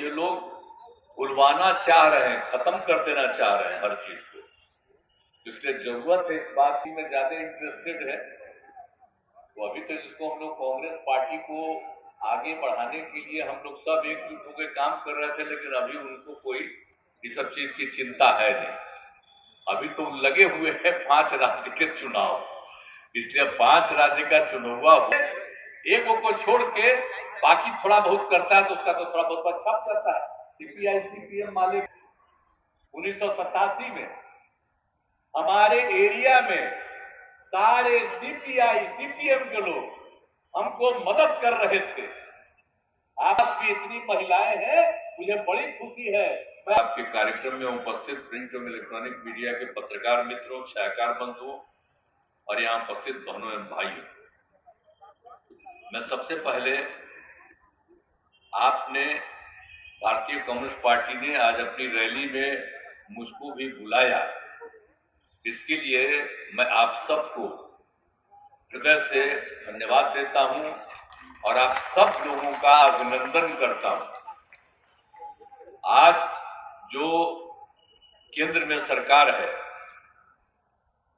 ये लोग बुलवाना चाह रहे हैं, खत्म कर देना चाह रहे हैं हर चीज को। इसलिए जरूरत है इस बात की, में ज्यादा इंटरेस्टेड है। तो अभी तो जिसको हम लोग कांग्रेस पार्टी को आगे बढ़ाने के लिए हम लोग सब एकजुट होकर काम कर रहे थे, लेकिन अभी उनको कोई इस सब चीज की चिंता है नहीं। अभी तो लगे हुए हैं 5 राज्य के चुनाव, इसलिए 5 राज्य का चुनाव एक को छोड़ के बाकी थोड़ा बहुत करता है, तो उसका तो थोड़ा बहुत छप करता है। सीपीआई सीपीएम वाले 1987 में हमारे एरिया में सारे सीपीआई सीपीएम के लोग हमको मदद कर रहे थे। आज भी इतनी महिलाएं हैं, मुझे बड़ी खुशी है। मैं आपके कार्यक्रम में उपस्थित प्रिंट एवं इलेक्ट्रॉनिक मीडिया के पत्रकार मित्रों, छायाकार बंधुओं और यहाँ उपस्थित बहनों एवं भाइयों, मैं सबसे पहले आपने भारतीय कम्युनिस्ट पार्टी ने आज अपनी रैली में मुझको भी बुलाया, इसके लिए मैं आप सबको हृदय से धन्यवाद देता हूं और आप सब लोगों का अभिनंदन करता हूं। आज जो केंद्र में सरकार है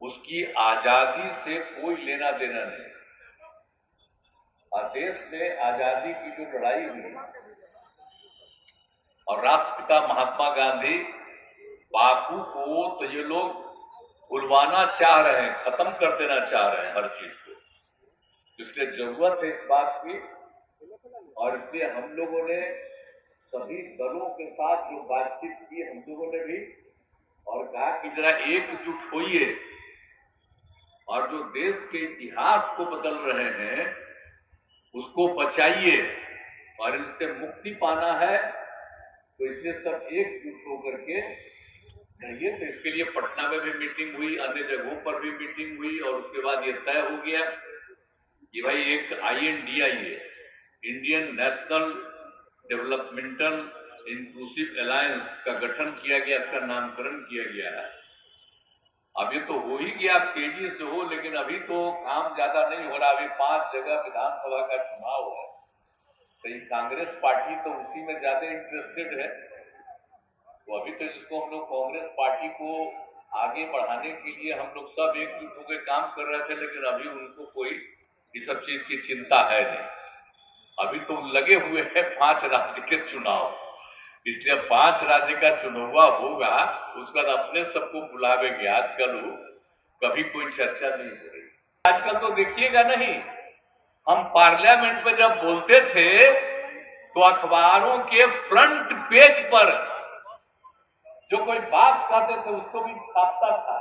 उसकी आजादी से कोई लेना देना नहीं। और देश में आजादी की जो लड़ाई हुई और राष्ट्रपिता महात्मा गांधी बापू को तो ये लोग बुलवाना चाह रहे हैं, खत्म कर देना चाह रहे हैं हर चीज को। इसलिए जरूरत है इस बात की, और इसलिए हम लोगों ने सभी दलों के साथ जो बातचीत की, हम लोगों ने भी और कहा कि जरा एकजुट होइए और जो देश के इतिहास को बदल रहे हैं उसको बचाइए, और इससे मुक्ति पाना है तो इसलिए सब एकजुट होकर के रहिए। तो इसके लिए पटना में भी मीटिंग हुई, अन्य जगहों पर भी मीटिंग हुई, और उसके बाद ये तय हो गया कि भाई एक INDI है, Indian national developmental inclusive alliance का गठन किया गया, इसका नामकरण किया गया है। अब ये तो हो ही गया, तेजी से हो, लेकिन अभी तो काम ज्यादा नहीं हो रहा। अभी 5 जगह विधानसभा का चुनाव है, तो ये कांग्रेस पार्टी तो उसी में ज्यादा इंटरेस्टेड है। तो अभी तो जिसको हम लोग कांग्रेस पार्टी को आगे बढ़ाने के लिए हम लोग सब एकजुट होकर काम कर रहे थे, लेकिन अभी उनको कोई इस सब चीज की चिंता है नहीं। अभी तो लगे हुए हैं 5 राज्य के चुनाव, इसलिए 5 राज्य का चुनाव होगा, उसके बाद अपने सबको बुलावेंगे। आजकल कभी कोई चर्चा नहीं हो रही। आजकल तो देखिएगा नहीं, हम पार्लियामेंट में जब बोलते थे तो अखबारों के फ्रंट पेज पर जो कोई बात कहते थे उसको भी छापता था।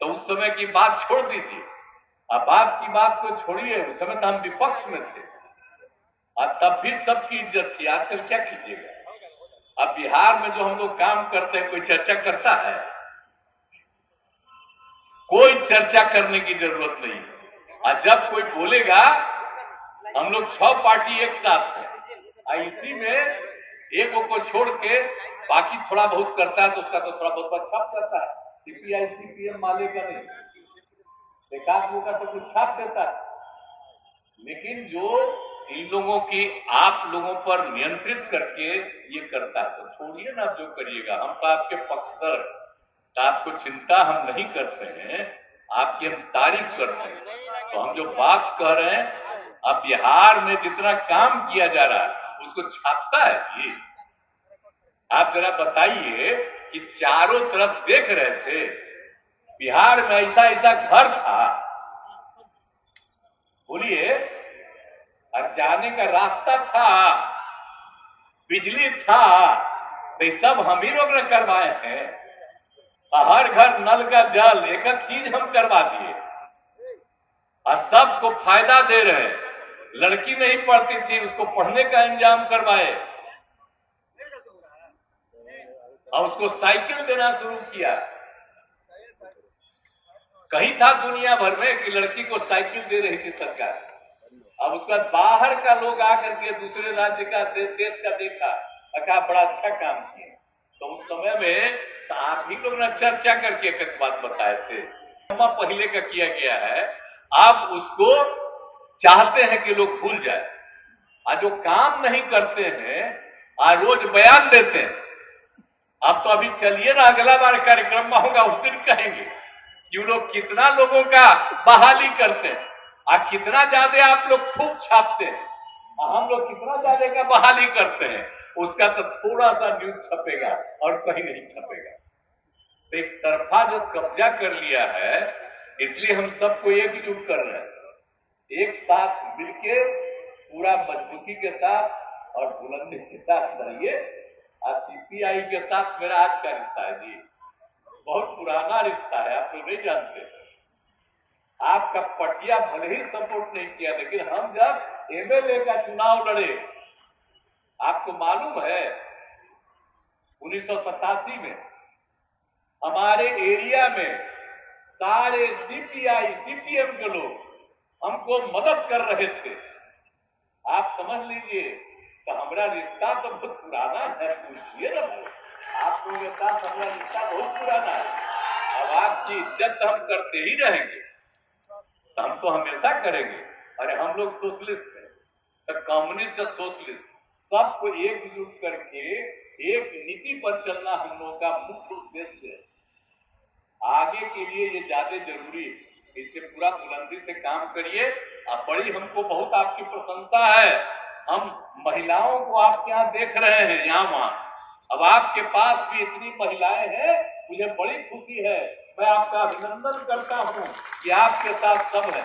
तो उस समय की बात छोड़ दीजिए, अब बात की बात को छोड़िए, उस समय तो हम विपक्ष में थे और तब भी सबकी इज्जत थी। आजकल क्या कीजिएगा, अब बिहार में जो हम लोग काम करते हैं कोई चर्चा करता है? कोई चर्चा करने की जरूरत नहीं। और जब कोई बोलेगा, हम लोग 6 पार्टी एक साथ है, इसी में एक को छोड़ के बाकी थोड़ा बहुत करता है, तो उसका तो थोड़ा बहुत छाप करता है। सीपीआई सीपीएम वाले का नहीं, एकाध लोगों का तो कुछ छाप देता है, लेकिन जो इन लोगों की आप लोगों पर नियंत्रित करके ये करता है, तो छोड़िए ना, जो करिएगा। हम तो आपके पक्षधर, तो आपको चिंता हम नहीं करते हैं, आपकी हम तारीफ करते हैं। तो हम जो बात कह रहे हैं, अब बिहार में जितना काम किया जा रहा है उसको छापता है ये। आप जरा बताइए कि चारों तरफ देख रहे थे, बिहार में ऐसा ऐसा घर था, बोलिए, और जाने का रास्ता था, बिजली था, तो सब हम ही लोग ने करवाए हैं। हर घर नल का जल, एक एक चीज हम करवा दिए और सबको फायदा दे रहे। लड़की नहीं पढ़ती थी, उसको पढ़ने का इंतजाम करवाए और उसको साइकिल देना शुरू किया। कहीं था दुनिया भर में कि लड़की को साइकिल दे रही थी सरकार। अब उसका बाहर का लोग आकर के दूसरे राज्य का देश का देखा, कहा बड़ा अच्छा काम किया। तो उस समय में तो आप ही लोग ने चर्चा करके एक बात बताए थे, पहले का किया गया है, आप उसको चाहते हैं कि लोग भूल जाए। और जो काम नहीं करते हैं आज रोज बयान देते हैं। अब तो अभी चलिए ना, अगला बार कार्यक्रम में होगा उस दिन कहेंगे कि लोग कितना लोगों का बहाली करते हैं और कितना ज्यादा आप लोग खूब छापते हैं, हम लोग कितना ज्यादा का बहाली करते हैं, उसका तो थोड़ा सा न्यूज छपेगा और कहीं नहीं छपेगा। तो एक तरफा जो कब्जा कर लिया है, इसलिए हम सबको एकजुट कर रहे हैं, एक साथ मिलके पूरा मजबूती के साथ और बुलंदी के साथ रहिए। और सीपीआई के साथ मेरा आज का रिश्ता है जी, बहुत पुराना रिश्ता है, आप लोग नहीं जानते। आपका पटिया भले ही सपोर्ट नहीं किया, लेकिन हम जब एमएलए का चुनाव लड़े, आपको मालूम है 1987 में हमारे एरिया में सारे सीपीआई सीपीएम के लोग हमको मदद कर रहे थे। आप समझ लीजिए, तो हमारा रिश्ता तो बहुत पुराना है, पूछिए ना, आप लोगों के साथ हमारा रिश्ता बहुत पुराना है। अब आपकी इज्जत हम करते ही रहेंगे, तो हम तो हमेशा करेंगे। अरे हम लोग सोशलिस्ट हैं, तो कम्युनिस्ट सोशलिस्ट सबको एकजुट करके एक नीति पर चलना हम लोगों का मुख्य उद्देश्य है। आगे के लिए ये ज्यादा जरूरी है, इससे पूरा बुलंदी से काम करिए। अब बड़ी हमको बहुत आपकी प्रशंसा है, हम महिलाओं को आपके यहाँ देख रहे हैं यहाँ वहां, अब आपके पास भी इतनी महिलाएं हैं, मुझे बड़ी खुशी है। मैं आपका अभिनंदन करता हूं कि आपके साथ सब है।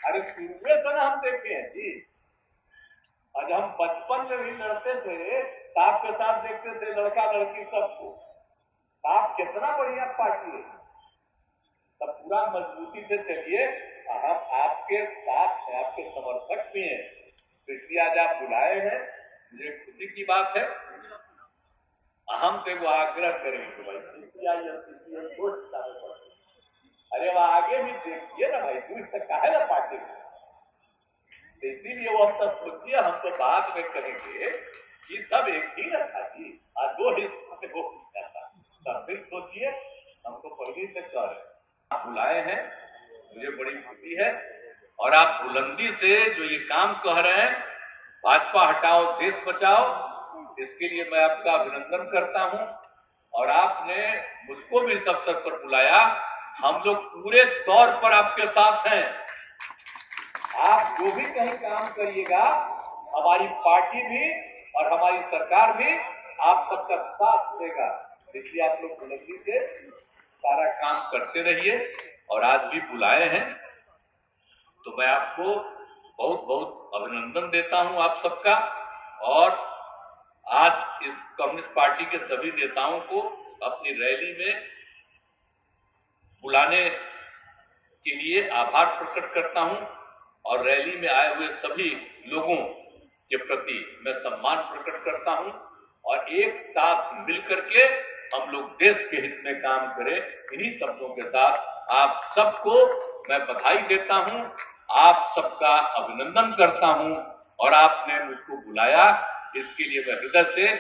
अरे शुरू से ना हम देखे हैं जी, आज हम बचपन में भी लड़ते थे तो आपके साथ देखते थे लड़का लड़की सबको, आप कितना बढ़िया पार्टी है। तब पूरा मजबूती से चलिए, हम आपके साथ हैं, आपके समर्थक भी हैं, तो इसलिए आज आप बुलाए हैं, मुझे खुशी की बात है। हम तो वो आग्रह करेंगे भाई सीपीआई या सीपीएम को, अरे वह आगे भी देखिए ना भाई, दूर से काहे ना पार्टी में, इसीलिए वो हम सब सोचिए, हम तो बाद में कहेंगे कि सब एक ही रखा जी, और दो हिस्सों में वो था, तब फिर सोचिए, हमको पहले से कह रहे आप बुलाए हैं, मुझे बड़ी खुशी है। और आप बुलंदी से जो ये काम कह रहे हैं, भाजपा हटाओ देश बचाओ, इसके लिए मैं आपका अभिनंदन करता हूं। और आपने मुझको भी इस अवसर पर बुलाया, हम लोग पूरे तौर पर आपके साथ हैं। आप जो भी कहीं काम करिएगा, हमारी पार्टी भी और हमारी सरकार भी आप सबका साथ देगा, इसलिए आप लोग बुलंदी से सारा काम करते रहिए। और आज भी बुलाए हैं तो मैं आपको बहुत बहुत अभिनंदन देता हूं आप सबका। और आज इस कम्युनिस्ट पार्टी के सभी नेताओं को अपनी रैली में बुलाने के लिए आभार प्रकट करता हूं, और रैली में आए हुए सभी लोगों के प्रति मैं सम्मान प्रकट करता हूं। और एक साथ मिलकर के हम लोग देश के हित में काम करें, इन्हीं शब्दों के साथ आप सबको मैं बधाई देता हूं, आप सबका अभिनंदन करता हूं। और आपने मुझको बुलाया, इसके लिए मैं हृदय से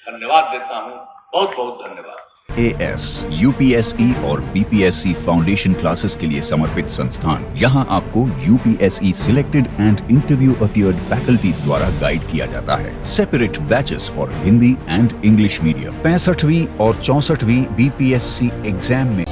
धन्यवाद देता हूं। बहुत बहुत धन्यवाद। AS, UPSE और BPSC फाउंडेशन क्लासेस के लिए समर्पित संस्थान। यहाँ आपको UPSE selected and interview appeared faculties द्वारा गाइड किया जाता है। Separate batches for Hindi and English medium. 65वीं और 64वीं BPSC एग्जाम में